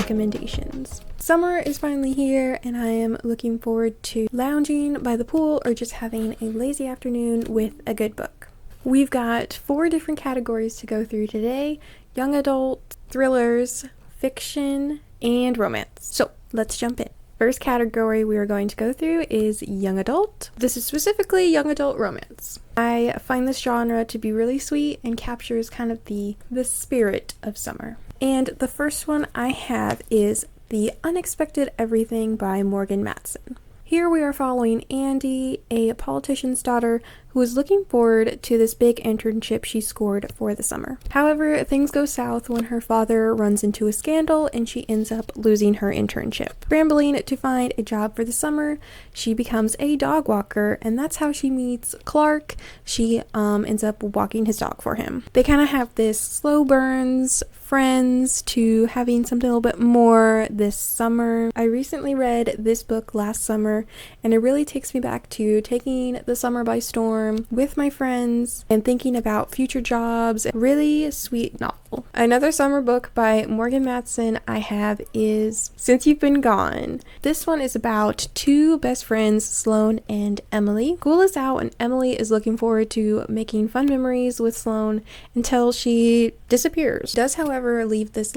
recommendations. Summer is finally here and I am looking forward to lounging by the pool or just having a lazy afternoon with a good book. We've got 4 different categories to go through today: young adult, thrillers, fiction, and romance. So let's jump in. First category we are going to go through is young adult. This is specifically young adult romance. I find this genre to be really sweet and captures kind of the spirit of summer. And the first one I have is The Unexpected Everything by Morgan Matson. Here we are following Andy, a politician's daughter who is looking forward to this big internship she scored for the summer. However, things go south when her father runs into a scandal and she ends up losing her internship. Scrambling to find a job for the summer, she becomes a dog walker, and that's how she meets Clark. She ends up walking his dog for him. They kind of have this slow burns friends to having something a little bit more this summer. I recently read this book last summer and it really takes me back to taking the summer by storm with my friends and thinking about future jobs. Really sweet novel. Another summer book by Morgan Matson I have is Since You've Been Gone. This one is about 2 best friends, Sloane and Emily. School is out and Emily is looking forward to making fun memories with Sloane until she disappears. Does, however, leave this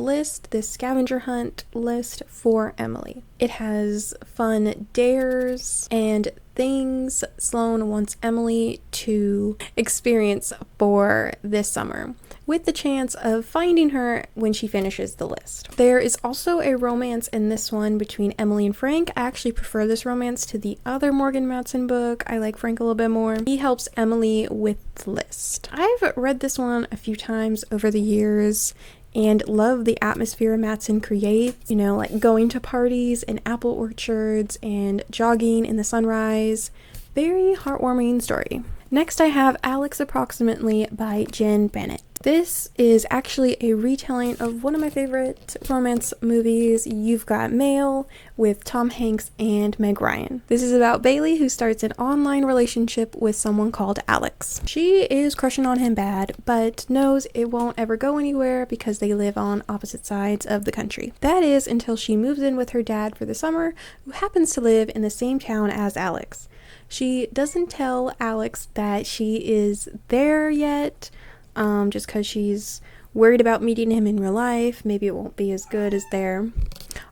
scavenger hunt list for Emily. It has fun dares and things Sloane wants Emily to experience for this summer, with the chance of finding her when she finishes the list. There is also a romance in this one between Emily and Frank. I actually prefer this romance to the other Morgan Matson book. I like Frank a little bit more. He helps Emily with the list. I've read this one a few times over the years and love the atmosphere Matson creates, like going to parties and apple orchards and jogging in the sunrise. Very heartwarming story. Next I have Alex Approximately by Jen Bennett. This is actually a retelling of one of my favorite romance movies, You've Got Mail, with Tom Hanks and Meg Ryan. This is about Bailey, who starts an online relationship with someone called Alex. She is crushing on him bad, but knows it won't ever go anywhere because they live on opposite sides of the country. That is until she moves in with her dad for the summer, who happens to live in the same town as Alex. She doesn't tell Alex that she is there yet, just because she's worried about meeting him in real life. Maybe it won't be as good as their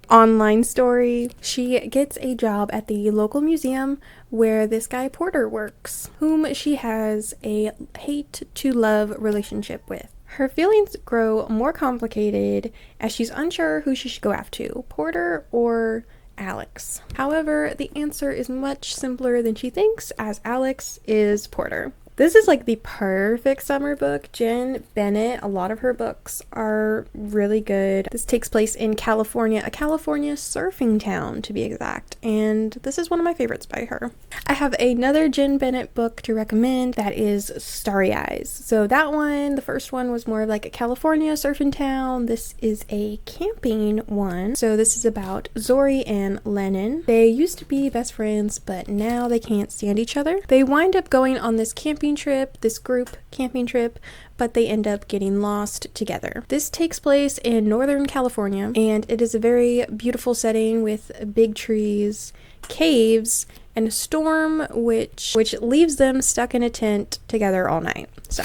online story. She gets a job at the local museum where this guy Porter works, whom she has a hate to love relationship with. Her feelings grow more complicated as she's unsure who she should go after, Porter or Alex. However, the answer is much simpler than she thinks, as Alex is Porter. This is like the perfect summer book. Jen Bennett, a lot of her books are really good. This takes place in California, a California surfing town to be exact, and this is one of my favorites by her. I have another Jen Bennett book to recommend that is Starry Eyes. So that one, the first one was more of like a California surfing town. This is a camping one. So this is about Zori and Lennon. They used to be best friends, but now they can't stand each other. They wind up going on this group camping trip, but they end up getting lost together. This takes place in Northern California, and it is a very beautiful setting with big trees, caves, and a storm which leaves them stuck in a tent together all night. So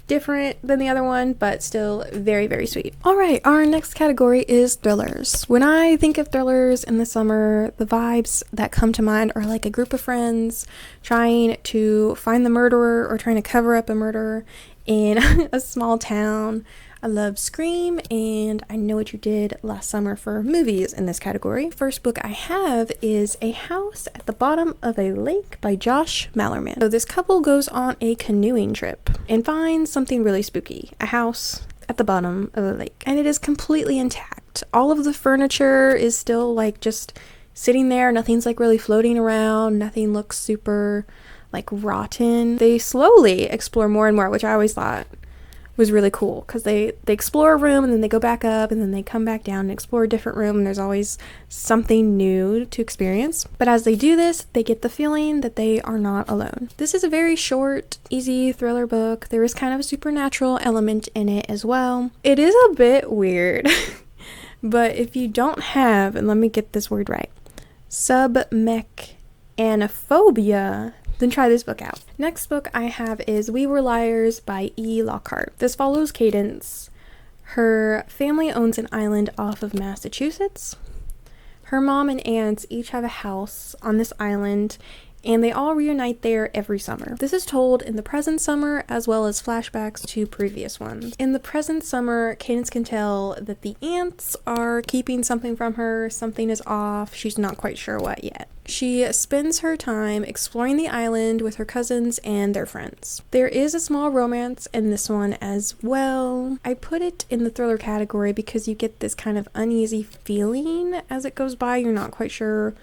different than the other one, but still very, very sweet. Alright, our next category is thrillers. When I think of thrillers in the summer, the vibes that come to mind are like a group of friends trying to find the murderer or trying to cover up a murder in a small town. I love Scream and I Know What You Did Last Summer for movies in this category. First book I have is A House at the Bottom of a Lake by Josh Mallerman. So this couple goes on a canoeing trip and finds something really spooky, a house at the bottom of a lake. And it is completely intact. All of the furniture is still like just sitting there. Nothing's like really floating around. Nothing looks super like rotten. They slowly explore more and more, which I always thought was really cool, because they explore a room and then they go back up and then they come back down and explore a different room, and there's always something new to experience. But as they do this, they get the feeling that they are not alone. This is a very short, easy thriller book. There is kind of a supernatural element in it as well. It is a bit weird. But if you don't have, and let me get this word right, submechanophobia, then try this book out. Next book I have is We Were Liars by E. Lockhart. This follows Cadence. Her family owns an island off of Massachusetts. Her mom and aunts each have a house on this island, and they all reunite there every summer. This is told in the present summer as well as flashbacks to previous ones. In the present summer, Cadence can tell that the aunts are keeping something from her, something is off, she's not quite sure what yet. She spends her time exploring the island with her cousins and their friends. There is a small romance in this one as well. I put it in the thriller category because you get this kind of uneasy feeling as it goes by. You're not quite sure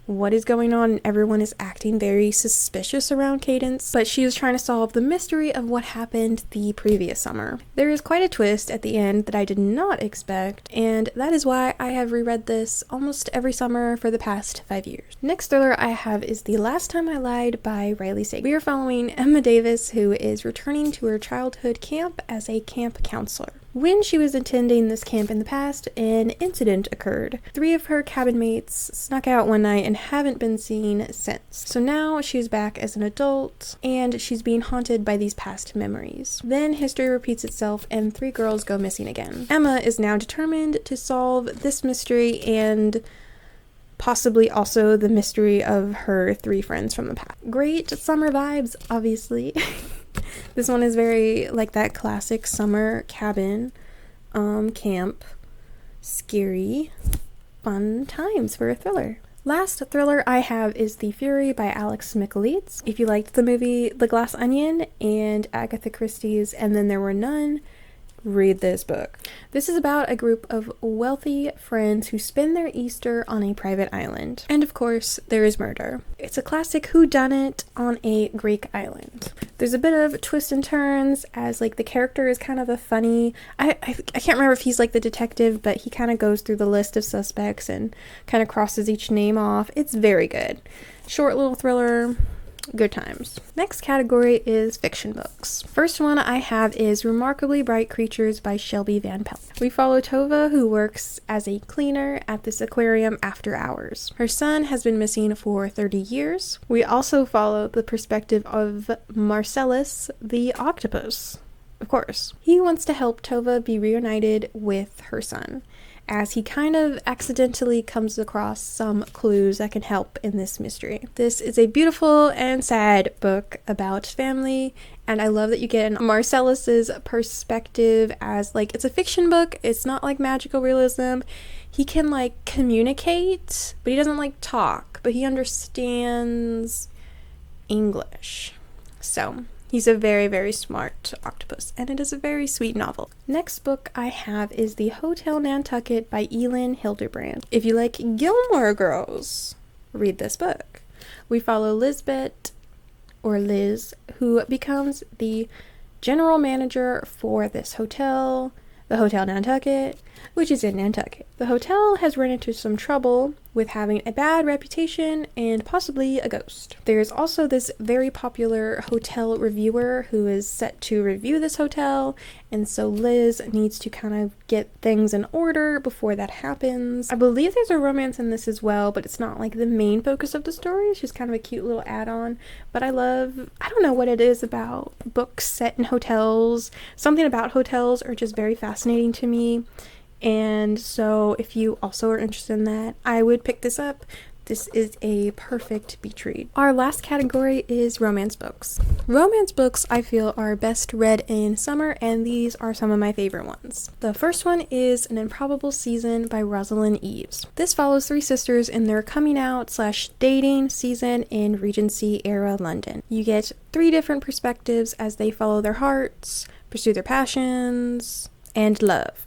what is going on, and everyone is acting very suspicious around Cadence, but she is trying to solve the mystery of what happened the previous summer. There is quite a twist at the end that I did not expect, and that is why I have reread this almost every summer for the past 5 years. Next thriller I have is The Last Time I Lied by Riley Sager. We are following Emma Davis, who is returning to her childhood camp as a camp counselor. When she was attending this camp in the past, an incident occurred. 3 of her cabin mates snuck out one night and haven't been seen since. So now she's back as an adult, and she's being haunted by these past memories. Then history repeats itself, and 3 girls go missing again. Emma is now determined to solve this mystery and possibly also the mystery of her 3 friends from the past. Great summer vibes, obviously. This one is very like that classic summer cabin, camp, scary, fun times for a thriller. Last thriller I have is The Fury by Alex Michaelides. If you liked the movie The Glass Onion and Agatha Christie's And Then There Were None, read this book. This is about a group of wealthy friends who spend their Easter on a private island. And of course, there is murder. It's a classic whodunit on a Greek island. There's a bit of twists and turns as like the character is kind of a funny, I can't remember if he's like the detective, but he kind of goes through the list of suspects and kind of crosses each name off. It's very good. Short little thriller. Good times. Next category is fiction books. First one I have is Remarkably Bright Creatures by Shelby Van Pelt. We follow Tova, who works as a cleaner at this aquarium after hours. Her son has been missing for 30 years. We also follow the perspective of Marcellus, the octopus. Of course. He wants to help Tova be reunited with her son, as he kind of accidentally comes across some clues that can help in this mystery. This is a beautiful and sad book about family, and I love that you get Marcellus's perspective as, like, it's a fiction book, it's not like magical realism. He can, like, communicate, but he doesn't, like, talk, but he understands English. So he's a very, very smart octopus, and it is a very sweet novel. Next book I have is The Hotel Nantucket by Elin Hildebrand. If you like Gilmore Girls, read this book. We follow Lisbeth, or Liz, who becomes the general manager for this hotel, the Hotel Nantucket, which is in Nantucket. The hotel has run into some trouble with having a bad reputation and possibly a ghost. There's also this very popular hotel reviewer who is set to review this hotel, and so Liz needs to kind of get things in order before that happens. I believe there's a romance in this as well, but it's not like the main focus of the story. It's just kind of a cute little add-on. But I don't know what it is about books set in hotels. Something about hotels are just very fascinating to me. And so if you also are interested in that, I would pick this up. This is a perfect beach read. Our last category is romance books. Romance books I feel are best read in summer, and these are some of my favorite ones. The first one is An Improbable Season by Rosalind Eves. This follows 3 sisters in their coming out / dating season in Regency era London. You get 3 different perspectives as they follow their hearts, pursue their passions, and love.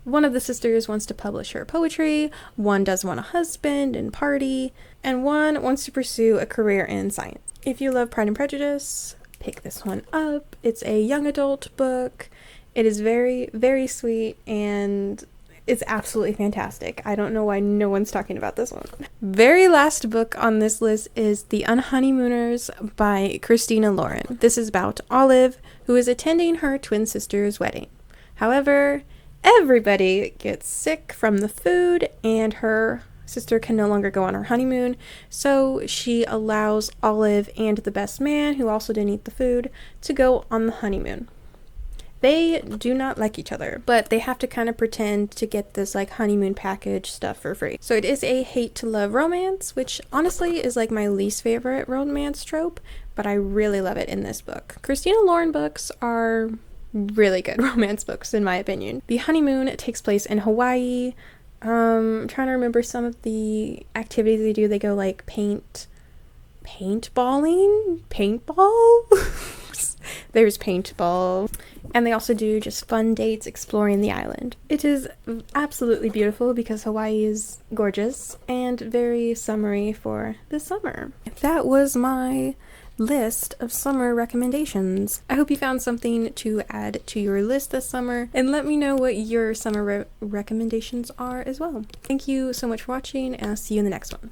One of the sisters wants to publish her poetry, one does want a husband and party, and one wants to pursue a career in science. If you love Pride and Prejudice, pick this one up. It's a young adult book. It is very, very sweet, and it's absolutely fantastic. I don't know why no one's talking about this one. Very last book on this list is The Unhoneymooners by Christina Lauren. This is about Olive, who is attending her twin sister's wedding. However, everybody gets sick from the food, and her sister can no longer go on her honeymoon, so she allows Olive and the best man, who also didn't eat the food, to go on the honeymoon. They do not like each other, but they have to kind of pretend to get this like honeymoon package stuff for free. So it is a hate to love romance, which honestly is like my least favorite romance trope, but I really love it in this book. Christina Lauren books are really good romance books in my opinion. The honeymoon takes place in Hawaii. I'm trying to remember some of the activities they do. They go like paintballing? Paintball? There's paintball. And they also do just fun dates exploring the island. It is absolutely beautiful because Hawaii is gorgeous and very summery for the summer. That was my list of summer recommendations. I hope you found something to add to your list this summer, and let me know what your summer recommendations are as well. Thank you so much for watching, and I'll see you in the next one.